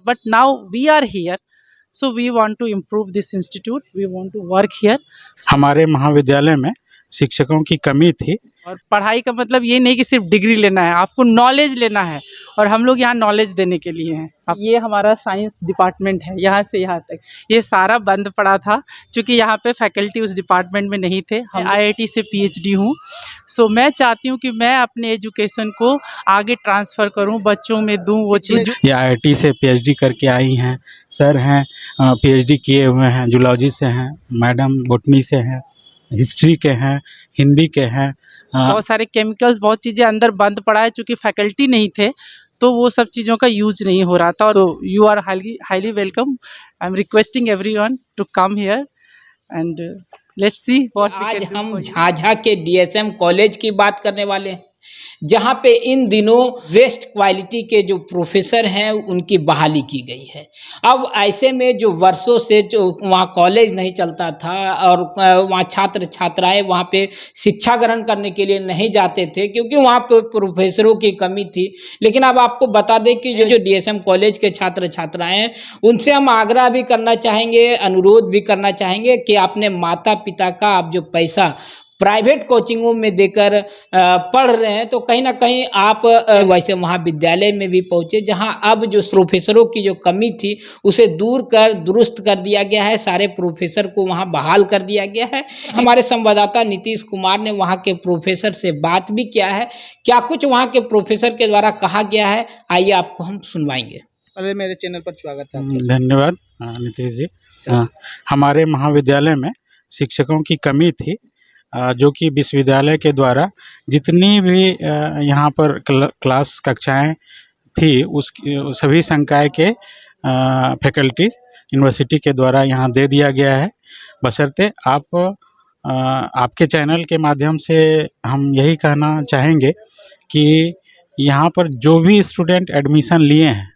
But now we are here, so we want to improve this institute. We want to work here. हमारे महाविद्यालय में शिक्षकों की कमी थी। और पढ़ाई का मतलब ये नहीं कि सिर्फ डिग्री लेना है, आपको नॉलेज लेना है, और हम लोग यहाँ नॉलेज देने के लिए हैं। अब ये हमारा साइंस डिपार्टमेंट है, यहाँ से यहाँ तक ये सारा बंद पड़ा था क्योंकि यहाँ पे फैकल्टी उस डिपार्टमेंट में नहीं थे। हम IIT से PhD हूँ, सो मैं चाहती हूँ कि मैं अपने एजुकेशन को आगे ट्रांसफ़र करूँ, बच्चों में दूँ वो चीज़। ये IIT से PhD करके आई हैं, सर हैं PhD किए हुए हैं, जूलॉजी से हैं, मैडम बॉटनी से हैं, हिस्ट्री के हैं, हिंदी के हैं। बहुत सारे केमिकल्स, बहुत चीज़ें अंदर बंद पड़ा है चूँकि फैकल्टी नहीं थे, तो वो सब चीज़ों का यूज नहीं हो रहा था। So you are highly welcome. I am requesting everyone to come here and let's see what we can do. आज हम झाझा के DSM कॉलेज की बात करने वाले हैं, जहाँ पे इन दिनों वेस्ट क्वालिटी के जो प्रोफेसर हैं उनकी बहाली की गई है। अब ऐसे में जो वर्षों से जो वहाँ कॉलेज नहीं चलता था और वहाँ छात्र छात्राएं वहाँ पे शिक्षा ग्रहण करने के लिए नहीं जाते थे क्योंकि वहाँ पे प्रोफेसरों की कमी थी। लेकिन अब आपको बता दें कि जो DSM कॉलेज के छात्र छात्राएं हैं उनसे हम आग्रह भी करना चाहेंगे, अनुरोध भी करना चाहेंगे कि अपने माता पिता का आप जो पैसा प्राइवेट कोचिंगों में देकर पढ़ रहे हैं, तो कहीं ना कहीं आप वैसे महाविद्यालय में भी पहुंचे जहां अब जो प्रोफेसरों की जो कमी थी उसे दूर कर दुरुस्त कर दिया गया है। सारे प्रोफेसर को वहां बहाल कर दिया गया है। हमारे संवाददाता नीतीश कुमार ने वहां के प्रोफेसर से बात भी किया है। क्या कुछ वहां के प्रोफेसर के द्वारा कहा गया है, आइए आपको हम सुनवाएंगे। पहले मेरे चैनल पर स्वागत है। धन्यवाद नीतीश जी। हमारे महाविद्यालय में शिक्षकों की कमी थी, जो कि विश्वविद्यालय के द्वारा जितनी भी यहाँ पर क्लास कक्षाएं थी उस सभी संकाय के फैकल्टी यूनिवर्सिटी के द्वारा यहाँ दे दिया गया है। बशर्ते आपके चैनल के माध्यम से हम यही कहना चाहेंगे कि यहाँ पर जो भी स्टूडेंट एडमिशन लिए हैं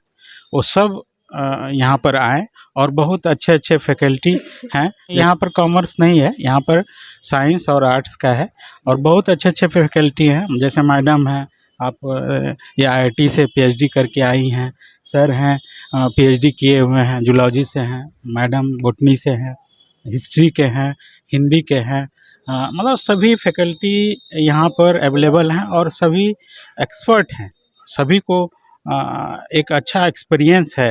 वो सब यहाँ पर आए, और बहुत अच्छे अच्छे फैकल्टी हैं। यहाँ पर कॉमर्स नहीं है, यहाँ पर साइंस और आर्ट्स का है, और बहुत अच्छे अच्छे फैकल्टी हैं। जैसे मैडम हैं, आप ये IIT से PhD करके आई हैं, सर हैं PhD किए हुए हैं, जूलॉजी से हैं, मैडम बॉटनी से हैं, हिस्ट्री के हैं, हिंदी के हैं। मतलब सभी फैकल्टी यहाँ पर अवेलेबल हैं और सभी एक्सपर्ट हैं। सभी को एक अच्छा एक्सपीरियंस है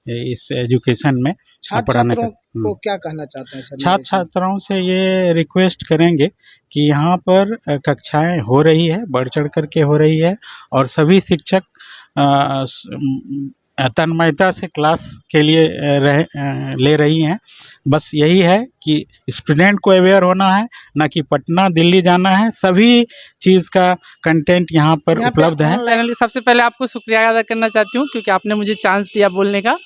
इस एजुकेशन में पढ़ाने का। को क्या कहना चाहते हैं सर? छात्र छात्राओं से ये रिक्वेस्ट करेंगे कि यहाँ पर कक्षाएं हो रही है, बढ़ चढ़ करके हो रही है, और सभी शिक्षक तन्मयता से क्लास के लिए ले रही हैं। बस यही है कि स्टूडेंट को अवेयर होना है, ना कि पटना दिल्ली जाना है। सभी चीज़ का कंटेंट यहाँ पर उपलब्ध है। चैनल सबसे पहले आपको शुक्रिया अदा करना चाहती हूँ क्योंकि आपने मुझे चांस दिया बोलने का,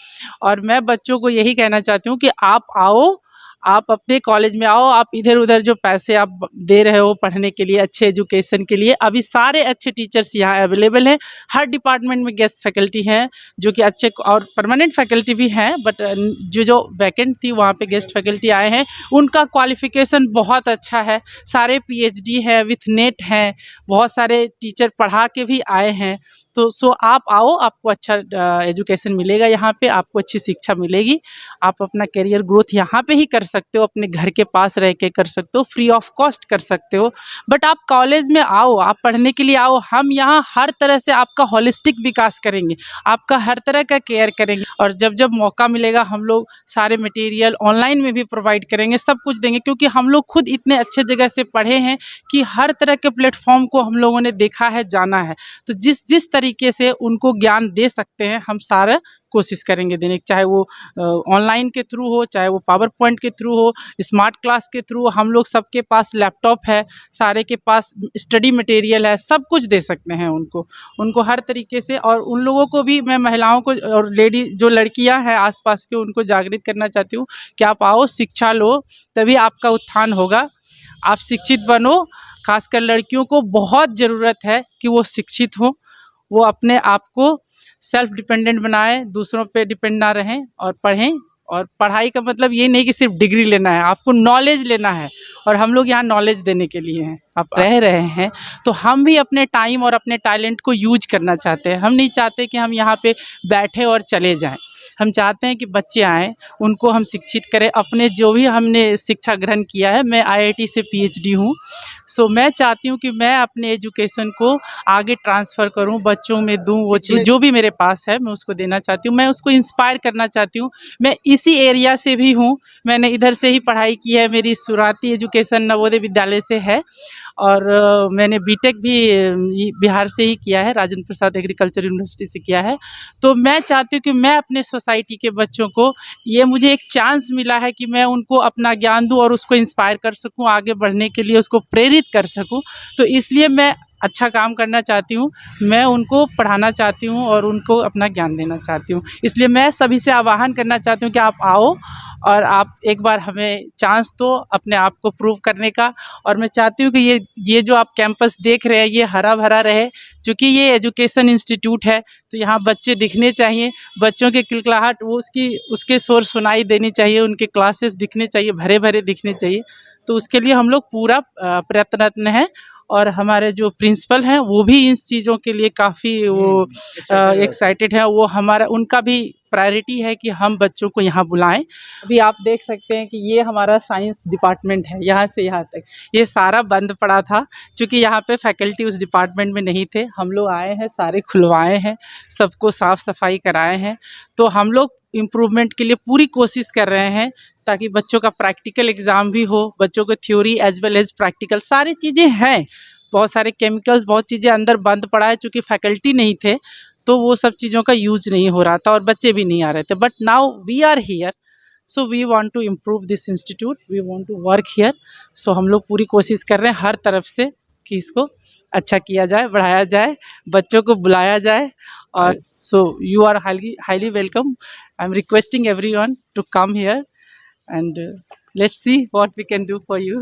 और मैं बच्चों को यही कहना चाहती हूँ कि आप आओ, आप अपने कॉलेज में आओ। आप इधर उधर जो पैसे आप दे रहे हो पढ़ने के लिए, अच्छे एजुकेशन के लिए, अभी सारे अच्छे टीचर्स यहाँ अवेलेबल हैं। हर डिपार्टमेंट में गेस्ट फैकल्टी हैं जो कि अच्छे, और परमानेंट फैकल्टी भी हैं, बट जो वैकेंट थी वहाँ पे गेस्ट फैकल्टी आए हैं। उनका क्वालिफ़िकेशन बहुत अच्छा है, सारे PhD है, विथ नेट हैं, बहुत सारे टीचर पढ़ा के भी आए हैं। तो आप आओ, आपको अच्छा एजुकेशन मिलेगा, यहाँ पे आपको अच्छी शिक्षा मिलेगी। आप अपना करियर ग्रोथ यहाँ पे ही कर सकते हो, अपने घर के पास रह के कर सकते हो, फ्री ऑफ कॉस्ट कर सकते हो। बट आप कॉलेज में आओ, आप पढ़ने के लिए आओ। हम यहाँ हर तरह से आपका होलिस्टिक विकास करेंगे, आपका हर तरह का केयर करेंगे, और जब जब मौका मिलेगा हम लोग सारे मटेरियल ऑनलाइन में भी प्रोवाइड करेंगे, सब कुछ देंगे, क्योंकि हम लोग खुद इतने अच्छे जगह से पढ़े हैं कि हर तरह के प्लेटफॉर्म को हम लोगों ने देखा है, जाना है। तो जिस तरीके से उनको ज्ञान दे सकते हैं हम सारा कोशिश करेंगे देने की, चाहे वो ऑनलाइन के थ्रू हो, चाहे वो पावर पॉइंट के थ्रू हो, स्मार्ट क्लास के थ्रू। हम लोग सबके पास लैपटॉप है, सारे के पास स्टडी मटेरियल है, सब कुछ दे सकते हैं उनको हर तरीके से। और उन लोगों को भी मैं, महिलाओं को और लेडी जो लड़कियां हैं आसपास के, उनको जागृत करना चाहती हूँ कि आप आओ, शिक्षा लो, तभी आपका उत्थान होगा। आप शिक्षित बनो, खासकर लड़कियों को बहुत ज़रूरत है कि वो शिक्षित हो, वो अपने आप को सेल्फ डिपेंडेंट बनाए, दूसरों पे डिपेंड ना रहें और पढ़ें, और पढ़ाई का मतलब ये नहीं कि सिर्फ डिग्री लेना है, आपको नॉलेज लेना है और हम लोग यहाँ नॉलेज देने के लिए हैं। आप रह रहे हैं तो हम भी अपने टाइम और अपने टैलेंट को यूज करना चाहते हैं। हम नहीं चाहते कि हम यहाँ पे बैठे और चले जाएं। हम चाहते हैं कि बच्चे आएँ, उनको हम शिक्षित करें। अपने जो भी हमने शिक्षा ग्रहण किया है, मैं IIT से PhD हूँ, सो मैं चाहती हूँ कि मैं अपने एजुकेशन को आगे ट्रांसफ़र करूँ, बच्चों में दूँ वो चीज़ जो भी मेरे पास है, मैं उसको देना चाहती हूँ। मैं उसको इंस्पायर करना चाहती हूँ। मैं इसी एरिया से भी हूँ, मैंने इधर से ही पढ़ाई की है। मेरी शुरुआती एजुकेशन नवोदय विद्यालय से है और मैंने बीटेक भी बिहार से ही किया है, राजेंद्र प्रसाद एग्रीकल्चर यूनिवर्सिटी से किया है। तो मैं चाहती हूँ कि मैं अपने सोसाइटी के बच्चों को, ये मुझे एक चांस मिला है कि मैं उनको अपना ज्ञान दूँ और उसको इंस्पायर कर सकूँ, आगे बढ़ने के लिए उसको प्रेरित कर सकूँ। तो इसलिए मैं अच्छा काम करना चाहती हूँ, मैं उनको पढ़ाना चाहती हूँ और उनको अपना ज्ञान देना चाहती हूँ। इसलिए मैं सभी से आह्वान करना चाहती हूँ कि आप आओ और आप एक बार हमें चांस दो अपने आप को प्रूव करने का। और मैं चाहती हूँ कि ये जो आप कैंपस देख रहे हैं ये हरा भरा रहे, क्योंकि ये एजुकेशन इंस्टीट्यूट है तो यहाँ बच्चे दिखने चाहिए, बच्चों के किलकिलाहट वो उसके शोर सुनाई देनी चाहिए, उनके क्लासेस दिखने चाहिए, भरे भरे दिखने चाहिए। तो उसके लिए हम लोग पूरा प्रयत्नरत हैं और हमारे जो प्रिंसिपल हैं वो भी इस चीज़ों के लिए काफ़ी वो एक्साइटेड है। वो हमारा उनका भी प्रायोरिटी है कि हम बच्चों को यहाँ बुलाएं। अभी आप देख सकते हैं कि ये हमारा साइंस डिपार्टमेंट है, यहाँ से यहाँ तक ये सारा बंद पड़ा था क्योंकि यहाँ पे फैकल्टी उस डिपार्टमेंट में नहीं थे। हम लोग आए हैं, सारे खुलवाए हैं, सबको साफ़ सफाई कराए हैं। तो हम लोग इम्प्रूवमेंट के लिए पूरी कोशिश कर रहे हैं ताकि बच्चों का प्रैक्टिकल एग्ज़ाम भी हो, बच्चों को theory as well as practical सारी चीज़ें हैं। बहुत सारे केमिकल्स, बहुत चीज़ें अंदर बंद पड़ा है, चूँकि फैकल्टी नहीं थे तो वो सब चीज़ों का यूज़ नहीं हो रहा था और बच्चे भी नहीं आ रहे थे। But now we are here, so we want to improve this institute, we want to work here. So हम लोग पूरी कोशिश कर रहे हैं हर तरफ से कि इसको अच्छा किया जाए, बढ़ाया जाए, बच्चों को बुलाया जाए। और so you are highly welcome. I am requesting everyone to come here and let's see what we can do for you.